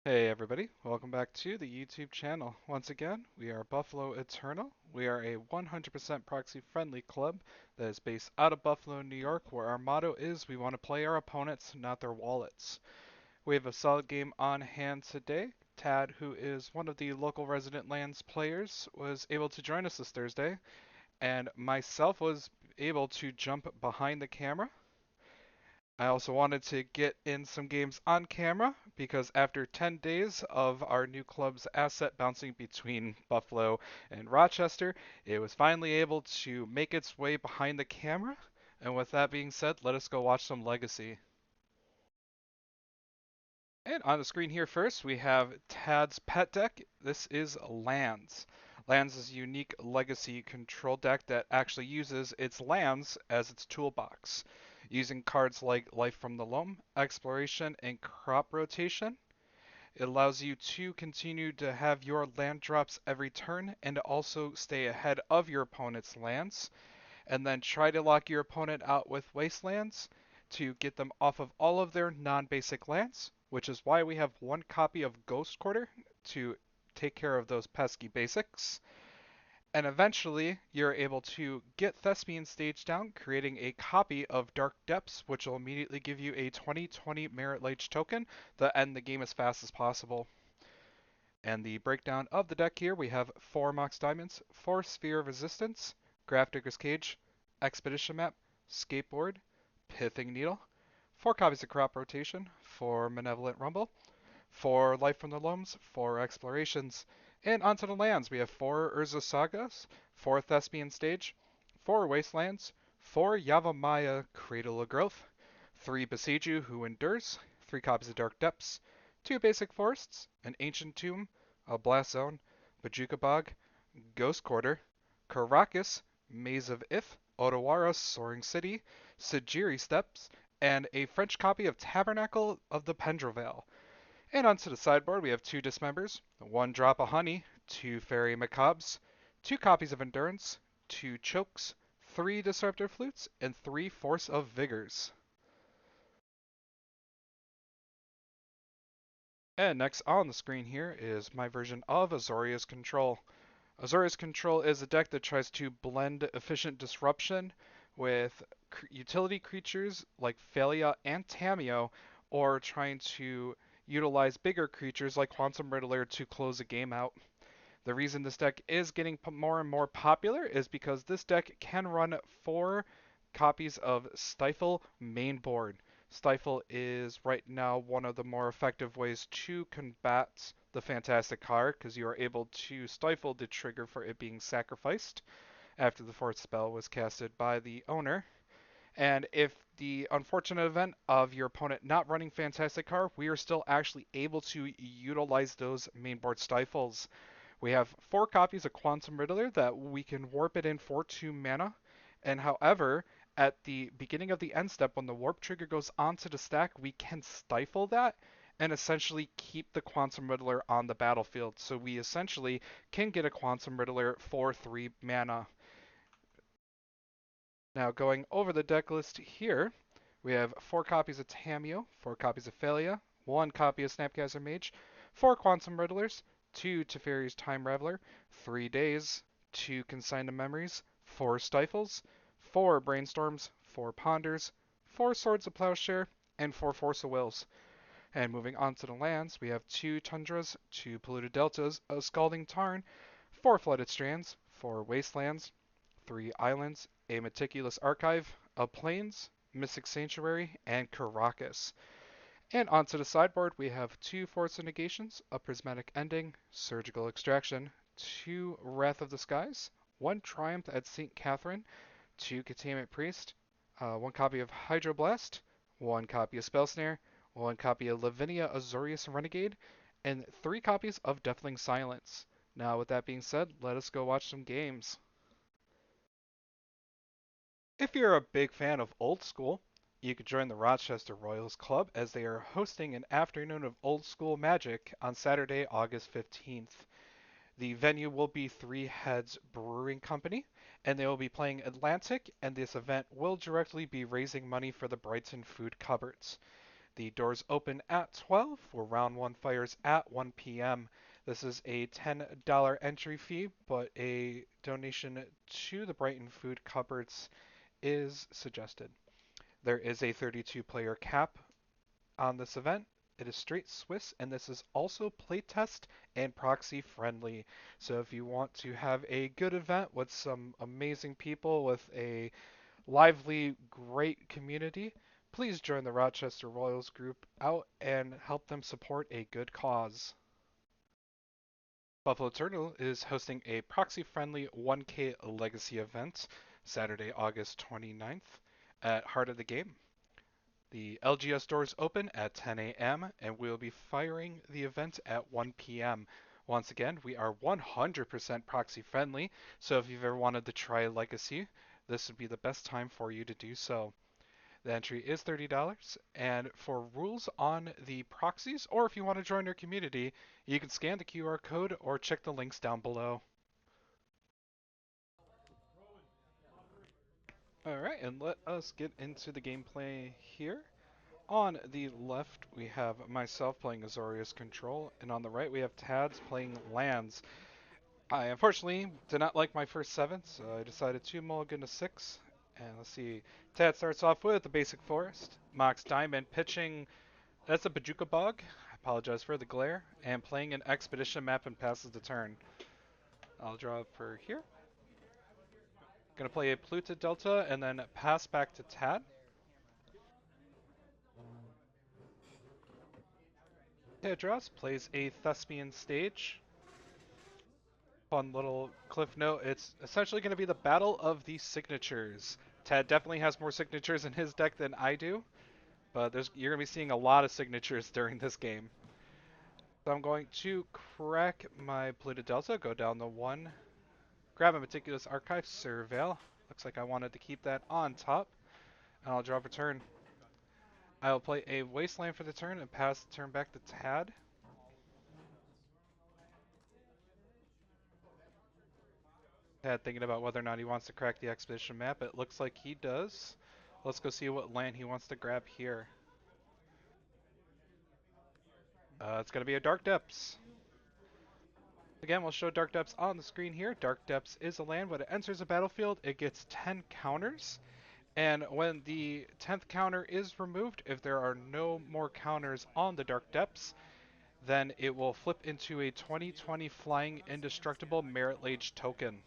Hey everybody, welcome back to the YouTube channel. Once again, we are Buffalo Eternal. We are a 100% proxy-friendly club that is based out of Buffalo, New York, where our motto is we want to play our opponents, not their wallets. We have a solid game on hand today. Tad, who is one of the local resident lands players, was able to join us this Thursday, and myself was able to jump behind the camera. I also wanted to get in some games on camera because after 10 days of our new club's asset bouncing between Buffalo and Rochester, it was finally able to make its way behind the camera. And with that being said, let us go watch some Legacy. And on the screen here first, we have Tad's pet deck. This is Lands. Lands is a unique legacy control deck that actually uses its lands as its toolbox. Using cards like Life from the Loam, Exploration, and Crop Rotation, it allows you to continue to have your land drops every turn and also stay ahead of your opponent's lands, and then try to lock your opponent out with wastelands to get them off of all of their non-basic lands, which is why we have one copy of Ghost Quarter to take care of those pesky basics. And eventually, you're able to get Thespian Stage down, creating a copy of Dark Depths, which will immediately give you a 2020 Merit Lage token to end the game as fast as possible. And the breakdown of the deck here, we have 4 Mox Diamonds, 4 Sphere of Resistance, Grafdigger's Cage, Expedition Map, Skateboard, Pithing Needle, 4 copies of Crop Rotation, 4 Malevolent Rumble, 4 Life from the Loams, 4 Explorations, and onto the lands we have 4 Urza Sagas, 4 Thespian Stage, 4 Wastelands, 4 Yavimaya Cradle of Growth, 3 Besiju Who Endures, 3 copies of Dark Depths, 2 Basic Forests, an Ancient Tomb, a Blast Zone, Bajuka Bog, Ghost Quarter, Caracas, Maze of Ith, Otawara Soaring City, Sajiri Steps, and a French copy of Tabernacle of the Pendrevale. And onto the sideboard, we have 2 Dismembers, 1 Drop of Honey, 2 Fairy Macabres, 2 copies of Endurance, 2 Chokes, 3 Disruptor Flutes, and 3 Force of Vigors. And next on the screen here is my version of Azorius Control. Azorius Control is a deck that tries to blend efficient disruption with utility creatures like Phalia and Tameo, or trying to utilize bigger creatures like Quantum Riddler to close a game out. The reason this deck is getting more and more popular is because this deck can run 4 copies of Stifle mainboard. Stifle is right now one of the more effective ways to combat the Fantastic card because you are able to stifle the trigger for it being sacrificed after the fourth spell was casted by the owner. And if the unfortunate event of your opponent not running Fantastic card, we are still actually able to utilize those mainboard stifles. We have 4 copies of Quantum Riddler that we can warp it in for 2 mana. And however, at the beginning of the end step, when the warp trigger goes onto the stack, we can stifle that and essentially keep the Quantum Riddler on the battlefield. So we essentially can get a Quantum Riddler for 3 mana. Now going over the deck list here, we have 4 copies of Tameo, 4 copies of Phalia, 1 copy of Snapcaster Mage, 4 Quantum Riddlers, 2 Teferi's Time Raveler, 3 Days, 2 Consign to Memories, 4 Stifles, 4 Brainstorms, 4 Ponders, 4 Swords of Plowshare, and 4 Force of Wills. And moving on to the lands, we have 2 Tundras, 2 Polluted Deltas, a Scalding Tarn, 4 Flooded Strands, 4 Wastelands, 3 Islands, a Meticulous Archive, a Plains, Mystic Sanctuary, and Caracas. And onto the sideboard, we have 2 Force of Negations, a Prismatic Ending, Surgical Extraction, 2 Wrath of the Skies, 1 Triumph at St. Catherine, 2 Containment Priest, 1 copy of Hydroblast, 1 copy of Spell Snare, 1 copy of Lavinia Azorius Renegade, and 3 copies of Deathling Silence. Now, with that being said, let us go watch some games. If you're a big fan of old school, you could join the Rochester Royals Club as they are hosting an afternoon of old school magic on Saturday, August 15th. The venue will be Three Heads Brewing Company, and they will be playing Atlantic, and this event will directly be raising money for the Brighton Food Cupboards. The doors open at 12, where round one fires at 1 p.m. This is a $10 entry fee, but a donation to the Brighton Food Cupboards is suggested. There is a 32-player cap on this event. It is straight Swiss, and this is also playtest and proxy friendly. So if you want to have a good event with some amazing people with a lively, great community, please join the Rochester Royals group out and help them support a good cause. Buffalo Turtle is hosting a proxy-friendly 1K Legacy event Saturday, August 29th at Heart of the Game. The LGS doors open at 10 a.m. and we'll be firing the event at 1 p.m. Once again, we are 100% proxy friendly, so if you've ever wanted to try Legacy, this would be the best time for you to do so. The entry is $30, and for rules on the proxies, or if you want to join our community, you can scan the QR code or check the links down below. Alright, and let us get into the gameplay here. On the left, we have myself playing Azorius Control, and on the right, we have Tads playing Lands. I unfortunately did not like my first 7, so I decided to mulligan to 6. And let's see, Tad starts off with the basic forest. Mox Diamond pitching, that's a Bajuka Bog, I apologize for the glare, and playing an expedition map and passes the turn. I'll draw for here. Gonna play a Pluta Delta and then pass back to Tad. Tad plays a Thespian Stage. Fun little cliff note. It's essentially going to be the battle of the signatures. Tad definitely has more signatures in his deck than I do, but you're going to be seeing a lot of signatures during this game. So I'm going to crack my Pluto Delta, go down the 1, grab a Meticulous Archive, Surveil. Looks like I wanted to keep that on top, and I'll draw for turn. I'll play a Wasteland for the turn and pass the turn back to Tad. Tad thinking about whether or not he wants to crack the expedition map. It looks like he does. Let's go see what land he wants to grab here. It's going to be a Dark Depths. Again, we'll show Dark Depths on the screen here. Dark Depths is a land. When it enters the battlefield, it gets 10 counters. And when the 10th counter is removed, if there are no more counters on the Dark Depths, then it will flip into a 2020 Flying Indestructible Merit Lage token.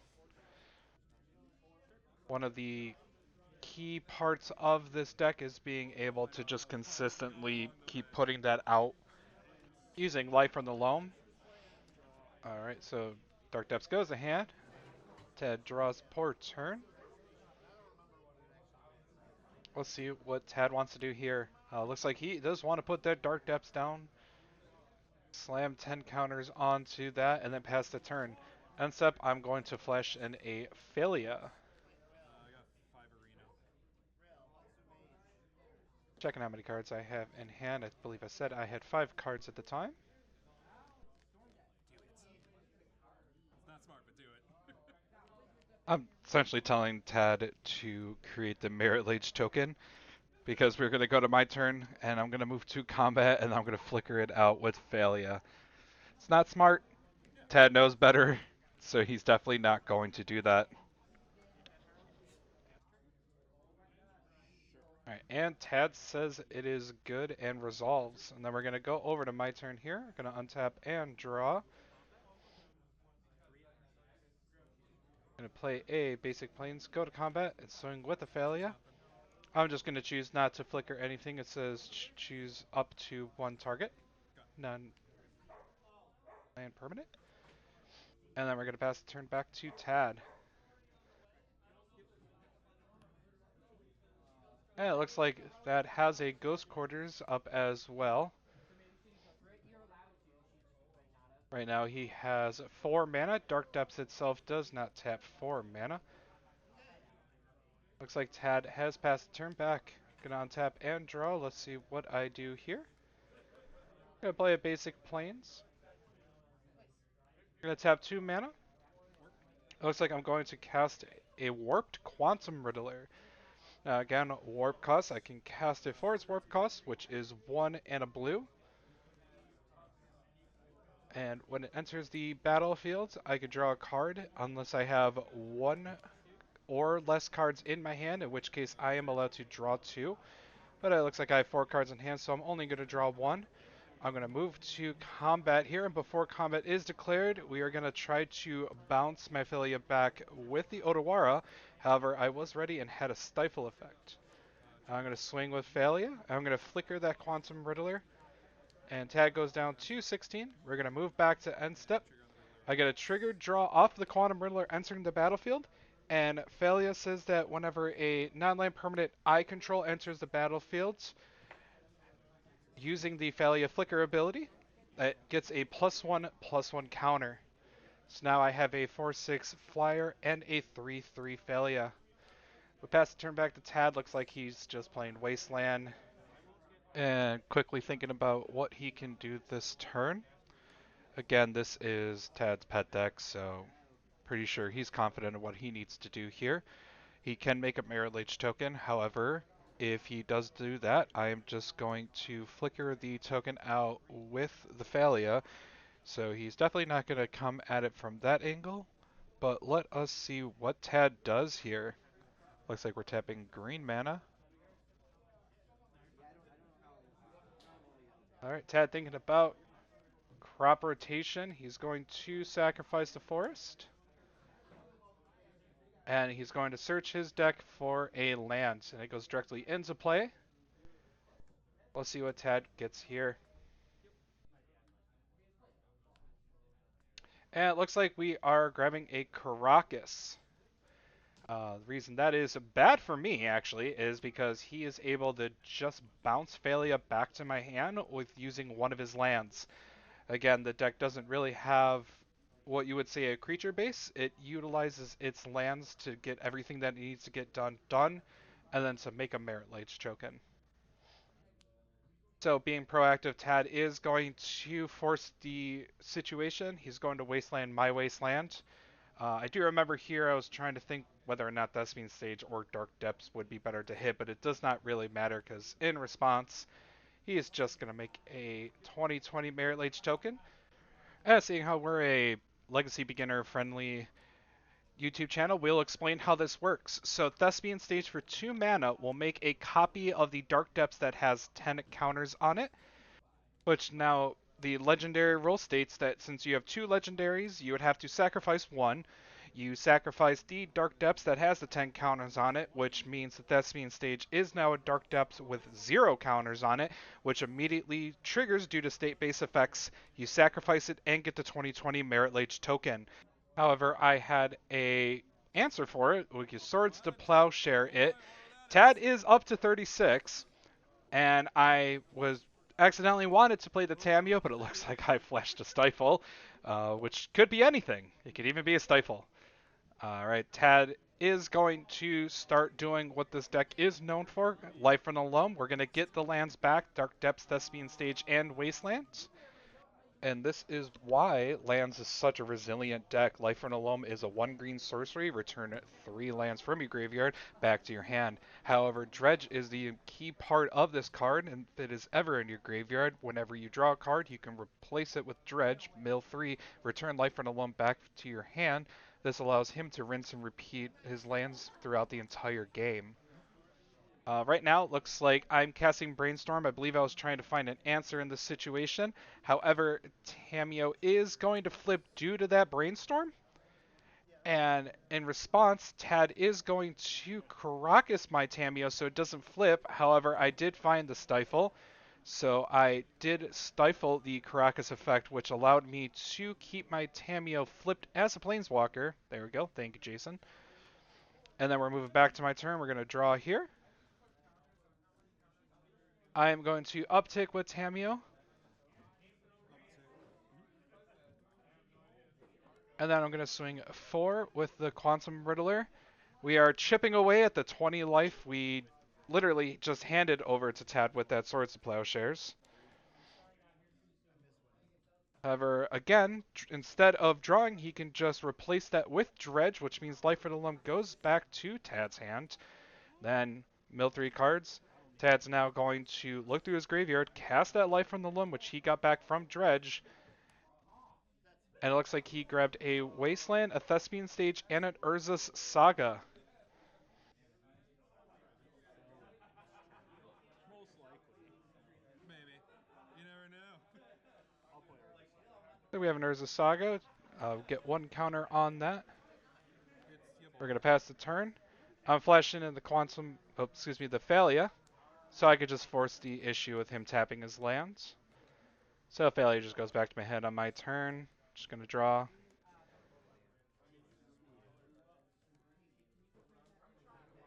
One of the key parts of this deck is being able to just consistently keep putting that out using Life from the Loam. Alright, so Dark Depths goes to hand. Tad draws per turn. Let's see what Tad wants to do here. Looks like he does want to put that Dark Depths down. Slam 10 counters onto that and then pass the turn. End step, I'm going to flash in a Failure. Checking how many cards I have in hand. I believe I said I had 5 cards at the time. I'm essentially telling Tad to create the Merit Lage token because we're going to go to my turn and I'm going to move to combat and I'm going to flicker it out with Failure. It's not smart. Tad knows better, so he's definitely not going to do that. Alright, and Tad says it is good and resolves. And then we're going to go over to my turn here. Going to untap and draw. Going to play a basic plains, go to combat, and swing with a Failure. I'm just going to choose not to flicker anything. It says choose up to 1 target. None land permanent. And then we're going to pass the turn back to Tad. And it looks like that has a Ghost Quarters up as well. Right now he has 4 mana. Dark Depths itself does not tap 4 mana. Looks like Tad has passed the turn back. Gonna untap and draw. Let's see what I do here. Gonna play a basic plains. Gonna tap 2 mana. Looks like I'm going to cast a Warped Quantum Riddler. Again, Warp cost. I can cast it for its Warp cost, which is 1 and a blue. And when it enters the battlefield, I can draw a card unless I have 1 or less cards in my hand, in which case I am allowed to draw 2. But it looks like I have 4 cards in hand, so I'm only going to draw 1. I'm going to move to combat here, and before combat is declared, we are going to try to bounce my Ophelia back with the Otawara. However, I was ready and had a Stifle effect. I'm going to swing with Phalia. I'm going to flicker that Quantum Riddler, and Tad goes down to 16. We're going to move back to end step. I get a triggered draw off the Quantum Riddler entering the battlefield, and Phalia says that whenever a non-land permanent I control enters the battlefield, using the Phalia Flicker ability, it gets a +1/+1 counter. So now I have a 4/6 flyer and a 3/3 Phalia. We pass the turn back to Tad. Looks like he's just playing Wasteland and quickly thinking about what he can do this turn. Again, this is Tad's pet deck, so pretty sure he's confident in what he needs to do here. He can make a Merit Lage token, however, if he does do that, I am just going to flicker the token out with the Phalia, so he's definitely not going to come at it from that angle, but let us see what Tad does here. Looks like we're tapping green mana. Alright, Tad thinking about crop rotation. He's going to sacrifice the forest. And he's going to search his deck for a land, and it goes directly into play. Let's see what Tad gets here. And it looks like we are grabbing a Caracas. The reason that is bad for me, actually, is because he is able to just bounce Phalia back to my hand with using one of his lands. Again, the deck doesn't really have what you would say a creature base. It utilizes its lands to get everything that it needs to get done, and then to make a Merit Lage token. So being proactive, Tad is going to force the situation. He's going to Wasteland my Wasteland. I do remember here I was trying to think whether or not Thespian Stage or Dark Depths would be better to hit, but it does not really matter because in response, he is just going to make a 2020 Merit Lage token. Seeing how we're a legacy beginner friendly YouTube channel, we'll explain how this works. So Thespian Stage for 2 mana will make a copy of the Dark Depths that has 10 counters on it, which now the legendary rule states that since you have 2 legendaries, you would have to sacrifice 1. You sacrifice the Dark Depths that has the 10 counters on it, which means that Thespian Stage is now a Dark Depths with 0 counters on it, which immediately triggers due to state-based effects. You sacrifice it and get the 2020 Merit Lage token. However, I had a answer for it. We use Swords to Plowshare it. Tad is up to 36, and I was accidentally wanted to play the Tamiyo, but it looks like I flashed a Stifle, which could be anything. It could even be a Stifle. Alright, Tad is going to start doing what this deck is known for, Life from the Loam. We're going to get the lands back, Dark Depths, Thespian Stage, and Wastelands. And this is why lands is such a resilient deck. Life from the Loam is a 1 green sorcery, return 3 lands from your graveyard back to your hand. However, Dredge is the key part of this card, and if it is ever in your graveyard, whenever you draw a card, you can replace it with Dredge, mill 3, return Life from the Loam back to your hand. This allows him to rinse and repeat his lands throughout the entire game. Right now, it looks like I'm casting Brainstorm. I believe I was trying to find an answer in this situation. However, Tamiyo is going to flip due to that Brainstorm. And in response, Tad is going to Caracas my Tamiyo so it doesn't flip. However, I did find the Stifle. So I did stifle the Caracas effect, which allowed me to keep my Tamiyo flipped as a Planeswalker. There we go. Thank you, Jason. And then we're moving back to my turn. We're going to draw here. I am going to uptick with Tamiyo. And then I'm going to swing 4 with the Quantum Riddler. We are chipping away at the 20 life we literally just handed over to Tad with that Swords to Plowshares. However, again, instead of drawing, he can just replace that with Dredge, which means Life for the Loam goes back to Tad's hand. Then Mill 3 cards. Tad's now going to look through his graveyard, cast that Life from the Loam, which he got back from Dredge, and it looks like he grabbed a Wasteland, a Thespian Stage, and an Urza's Saga. So we have an Urza's Saga. Get one counter on that. We're going to pass the turn. I'm flashing in the Quantum, the Thalia, so I could just force the issue with him tapping his lands. So Thalia just goes back to my head on my turn. Just going to draw.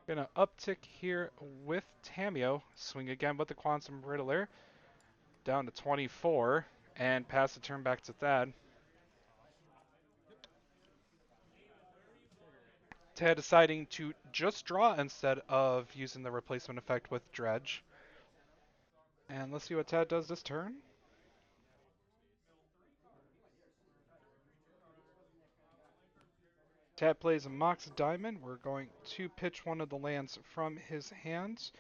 Gonna uptick here with Tamiyo. Swing again with the Quantum Riddler. Down to 24. And pass the turn back to Thad. Tad deciding to just draw instead of using the replacement effect with Dredge. And let's see what Tad does this turn. Tad plays a Mox Diamond. We're going to pitch one of the lands from his hands.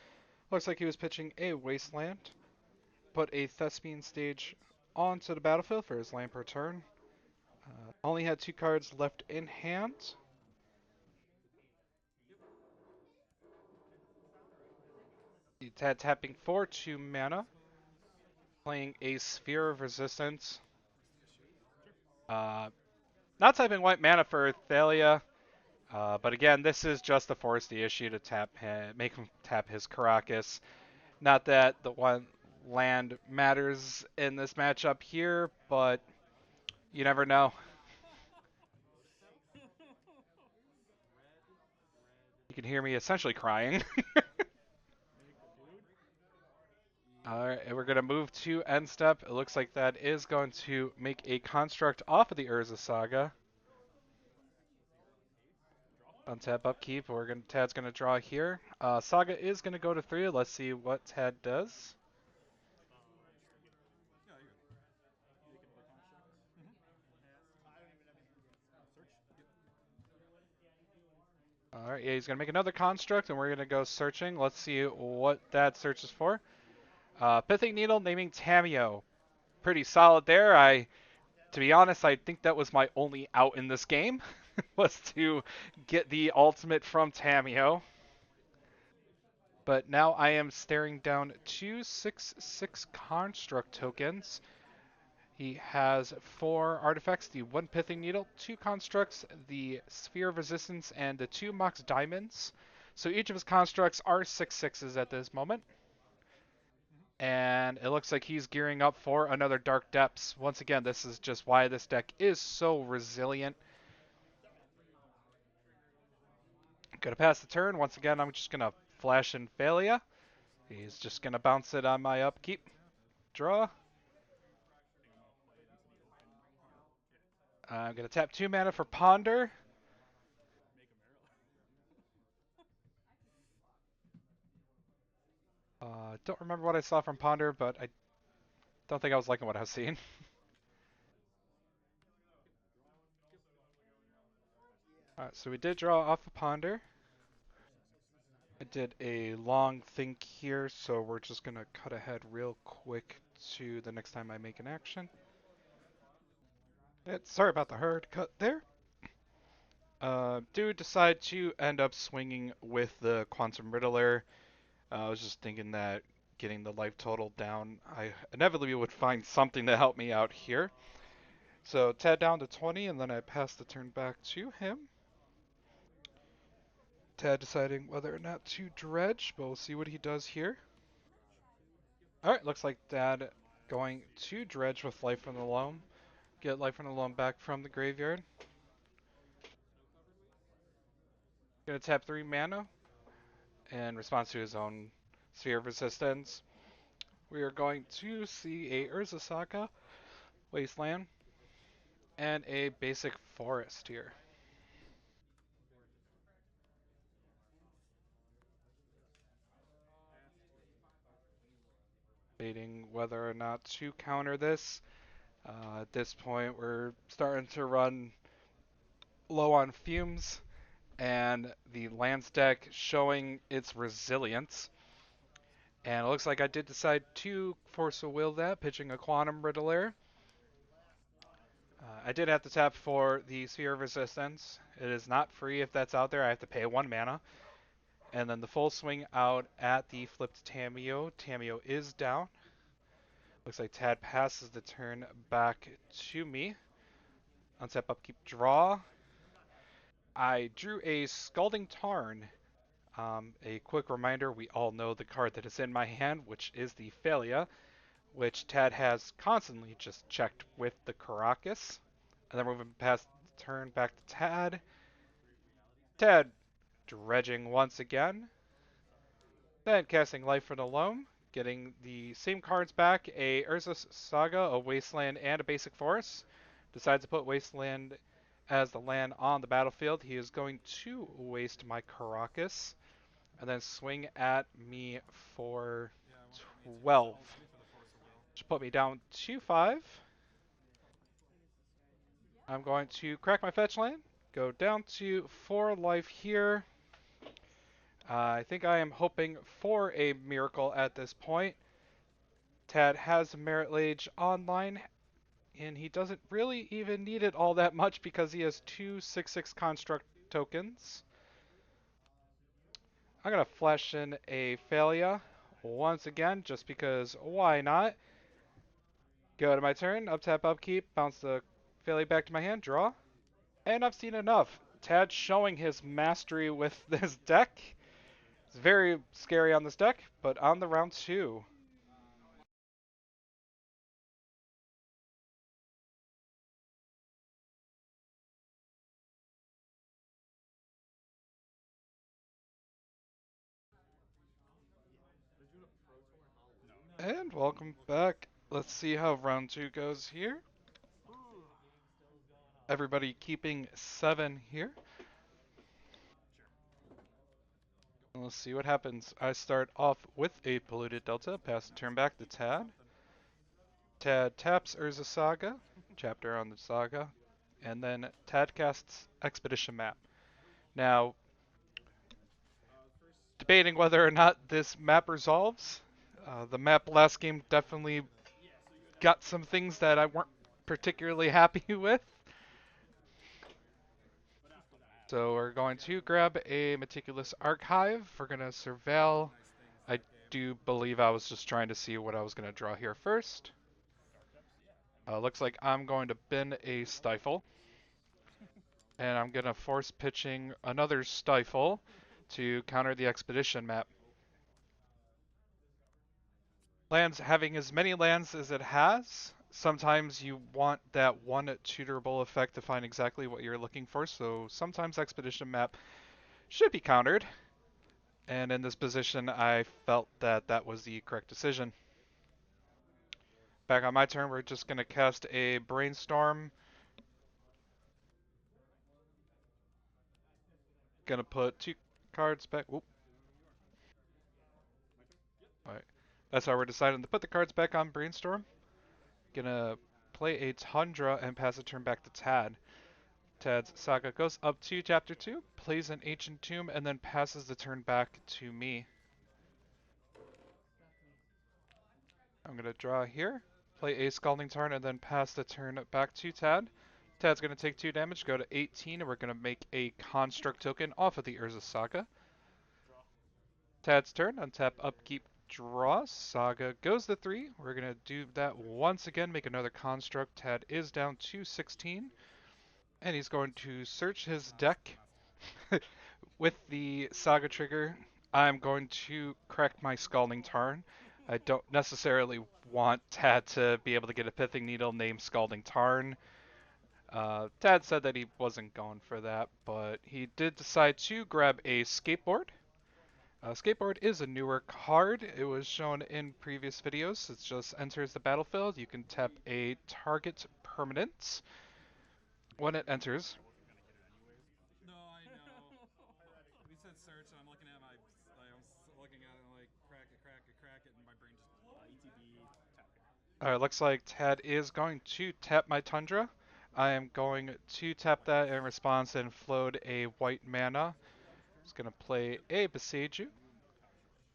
Looks like he was pitching a Wasteland. Put a Thespian Stage onto the battlefield for his land per turn. Only had 2 cards left in hand. Tad tapping for 2 mana. Playing a Sphere of Resistance. Not typing white mana for Thalia. But again, this is just to force the issue to make him tap his Caracas. Not that the one land matters in this matchup here, but you never know. You can hear me essentially crying. Alright, we're going to move to end step. It looks like that is going to make a construct off of the Urza Saga. Untap upkeep. Tad's going to draw here. Saga is going to go to 3. Let's see what Tad does. Alright, yeah, he's going to make another construct, and we're going to go searching. Let's see what that searches for. Pithing Needle, naming Tamiyo. Pretty solid there. To be honest, I think that was my only out in this game, was to get the ultimate from Tamiyo. But now I am staring down 2 6/6 construct tokens. He has 4 artifacts, the 1 Pithing Needle, 2 constructs, the Sphere of Resistance, and the 2 Mox Diamonds. So each of his constructs are 6/6s at this moment. And it looks like he's gearing up for another Dark Depths. Once again, this is just why this deck is so resilient. Gonna pass the turn. Once again, I'm just gonna flash in Thalia. He's just gonna bounce it on my upkeep. Draw. I'm gonna tap 2 mana for Ponder. Don't remember what I saw from Ponder, but I don't think I was liking what I was seeing. Alright, so we did draw off a Ponder. I did a long think here, so we're just gonna cut ahead real quick to the next time I make an action. Sorry about the hard cut there. Do decide to end up swinging with the Quantum Riddler. I was just thinking that getting the life total down, I inevitably would find something to help me out here. So Tad down to 20, and then I pass the turn back to him. Tad deciding whether or not to dredge, but we'll see what he does here. Alright, looks like Dad going to dredge with Life from the Loam. Get Life from the Loam back from the graveyard. Gonna tap 3 mana in response to his own Sphere of Resistance. We are going to see a Urza Saga, Wasteland, and a basic forest here. Debating whether or not to counter this. At this point, we're starting to run low on fumes, and the lands deck showing its resilience. And it looks like I did decide to force a will that, pitching a Quantum Riddler. I did have to tap for the Sphere of Resistance. It is not free if that's out there. I have to pay 1 mana. And then the full swing out at the flipped Tameo. Tameo is down. Looks like Tad passes the turn back to me. Untap, upkeep, draw. I drew a Scalding Tarn. A quick reminder, we all know the card that is in my hand, which is the Thalia, which Tad has constantly just checked with the Caracas. And then moving past the turn back to Tad. Tad dredging once again. Then casting Life for the Loam, getting the same cards back, a Urza's Saga, a Wasteland, and a Basic Forest. Decides to put Wasteland as the land on the battlefield. He is going to waste my Caracas, and then swing at me for 12. Should put me down 2-5. I'm going to crack my fetch land, go down to 4 life here. I think I am hoping for a miracle at this point. Tad has Merit Lage online, and he doesn't really even need it all that much because he has 2 6/6 construct tokens. I'm going to flash in a Thalia once again, just because why not? Go to my turn, up tap, upkeep, bounce the Thalia back to my hand, draw. And I've seen enough. Tad showing his mastery with this deck. It's very scary on this deck, but on the round 2. And welcome back. Let's see how round 2 goes here. Everybody keeping 7 here. Let's see what happens. I start off with a Polluted Delta, pass the turn back to Tad. Tad taps Urza Saga, chapter on the saga, and then Tad casts Expedition Map. Now, debating whether or not this map resolves. The map last game definitely got some things that I weren't particularly happy with. So we're going to grab a Meticulous Archive. We're going to surveil. I do believe I was just trying to see what I was going to draw here first. Looks like I'm going to bin a Stifle. And I'm going to force pitching another Stifle to counter the Expedition map. Lands having as many lands as it has, sometimes you want that one tutorable effect to find exactly what you're looking for, so sometimes Expedition map should be countered. And in this position, I felt that that was the correct decision. Back on my turn, we're just going to cast a Brainstorm. Gonna put 2 cards back. Whoop. Alright. That's how we're deciding to put the cards back on Brainstorm. Gonna play a Tundra and pass the turn back to Tad. Tad's Saga goes up to Chapter 2, plays an Ancient Tomb, and then passes the turn back to me. I'm going to draw here, play a Scalding Tarn, and then pass the turn back to Tad. Tad's going to take 2 damage, go to 18, and we're going to make a Construct token off of the Urza Saga. Tad's turn, untap, upkeep, draw. Saga goes to 3. We're going to do that once again, make another Construct. Tad is down to 16. And he's going to search his deck. With the Saga trigger, I'm going to crack my Scalding Tarn. I don't necessarily want Tad to be able to get a Pithing Needle named Scalding Tarn. Tad said that he wasn't going for that, but he did decide to grab a Skateboard. Skateboard is a newer card. It was shown in previous videos. It just enters the battlefield. You can tap a target permanent. When it enters, No, I know. We said search, and I'm looking at my, I was looking at it, and like crack it, and my brain just ETB tap. looks like Tad is going to tap my Tundra. I am going to tap that in response and float a white mana. It's going to play a Beseiju.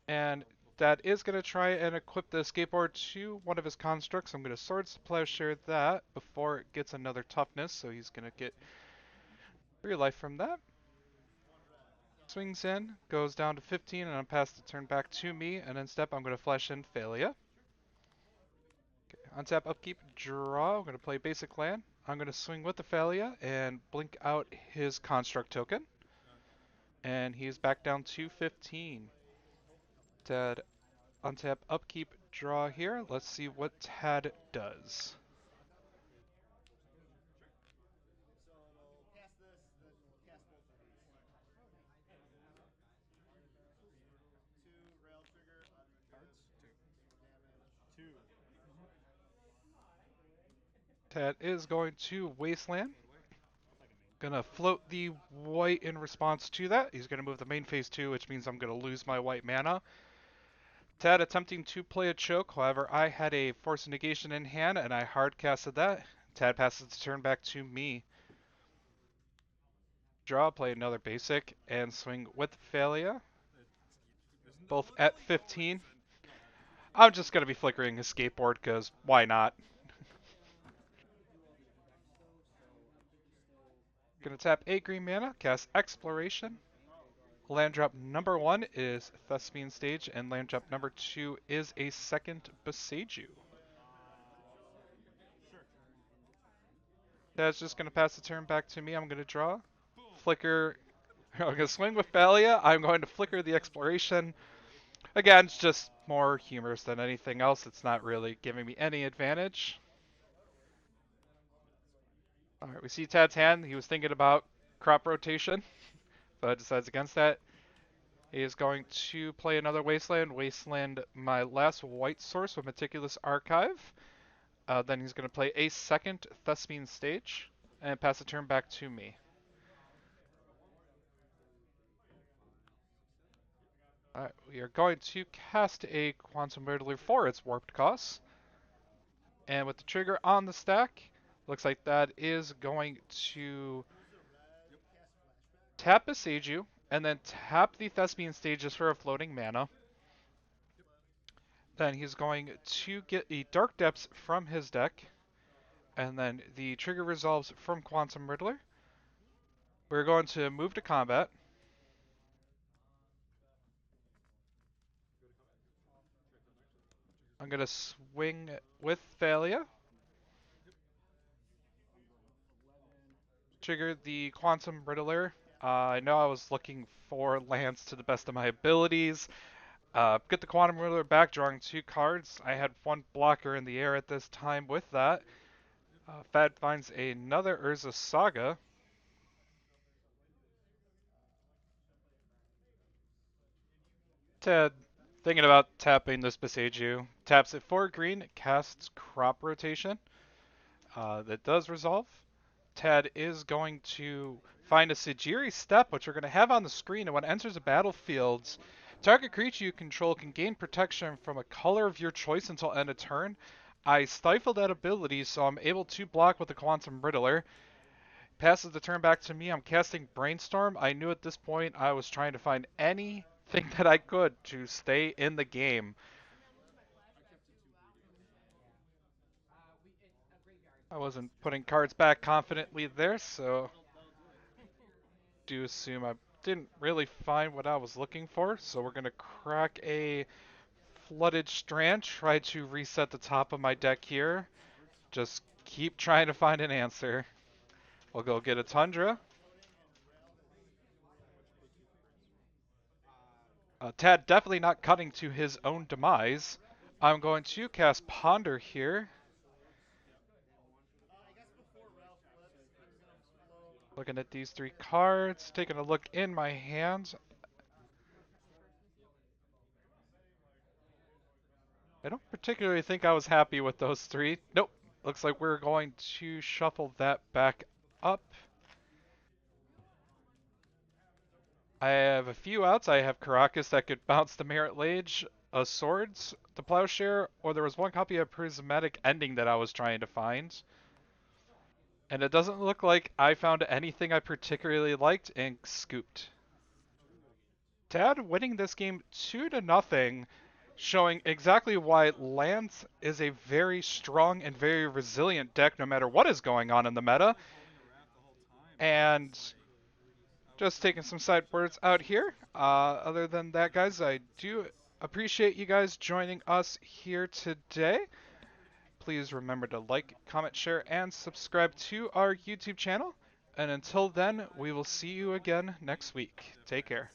And that is going to try and equip the skateboard to one of his constructs. I'm going to Swords to Plowshare that before it gets another toughness, so he's going to get 3 life from that. Swings in, goes down to 15, and I'm passed the turn back to me, and then step I'm going to flash in Thalia. Okay, untap, upkeep, draw. I'm going to play basic land. I'm going to swing with the Thalia and blink out his construct token. And he's back down to 15. Tad, untap, upkeep, draw here. Let's see what Tad does. Tad is going to Wasteland. Gonna float the white in response to that. He's gonna move the main phase 2, which means I'm gonna lose my white mana. Tad attempting to play a choke, however, I had a Force of Negation in hand and I hard casted that. Tad passes the turn back to me. Draw, play another basic, and swing with Thalia. Both at 15. I'm just gonna be flickering his skateboard because why not? Gonna tap a green mana, cast Exploration. Land drop number 1 is Thespian Stage, and land drop number 2 is a second Beseiju. That's just going to pass the turn back to me. I'm going to draw. Flicker. I'm going to swing with Thalia. I'm going to flicker the Exploration. Again, it's just more humorous than anything else. It's not really giving me any advantage. Alright, we see Tad's hand. He was thinking about crop rotation, but decides against that. He is going to play another Wasteland. Wasteland, my last white source with Meticulous Archive. Then he's going to play a second Thespian Stage and pass the turn back to me. Alright, we are going to cast a Quantum Riddler for its warped cost. And with the trigger on the stack, looks like that is going to tap Beseiju and then tap the Thespian Stages for a floating mana. Then he's going to get a Dark Depths from his deck. And then the trigger resolves from Quantum Riddler. We're going to move to combat. I'm going to swing with Thalia. Trigger the Quantum Riddler. I know I was looking for lands to the best of my abilities. Get the Quantum Riddler back, drawing 2 cards. I had 1 blocker in the air at this time with that. Fad finds another Urza Saga. Ted, thinking about tapping this Beseiju. Taps it for green, casts Crop Rotation. That does resolve. Tad is going to find a Sajiri Step, which we're going to have on the screen, and when it enters the battlefield, target creature you control can gain protection from a color of your choice until end of turn. I stifled that ability, so I'm able to block with the Quantum Riddler. Passes the turn back to me. I'm casting Brainstorm. I knew at this point I was trying to find anything that I could to stay in the game. I wasn't putting cards back confidently there, so do assume I didn't really find what I was looking for. So we're going to crack a Flooded Strand, try to reset the top of my deck here. Just keep trying to find an answer. We'll go get a Tundra. Tad definitely not cutting to his own demise. I'm going to cast Ponder here. Looking at these 3 cards, taking a look in my hands. I don't particularly think I was happy with those 3. Nope. Looks like we're going to shuffle that back up. I have a few outs. I have Caracas that could bounce the Merit Lage, a Swords, the Plowshare, or there was 1 copy of Prismatic Ending that I was trying to find. And it doesn't look like I found anything I particularly liked and scooped. Tad winning this game 2-0, showing exactly why Lance is a very strong and very resilient deck no matter what is going on in the I was meta. like holding a wrap the whole time, and I And was like, I was just taking some side words out here. Other than that, guys, I do appreciate you guys joining us here today. Please remember to like, comment, share, and subscribe to our YouTube channel. And until then, we will see you again next week. Take care.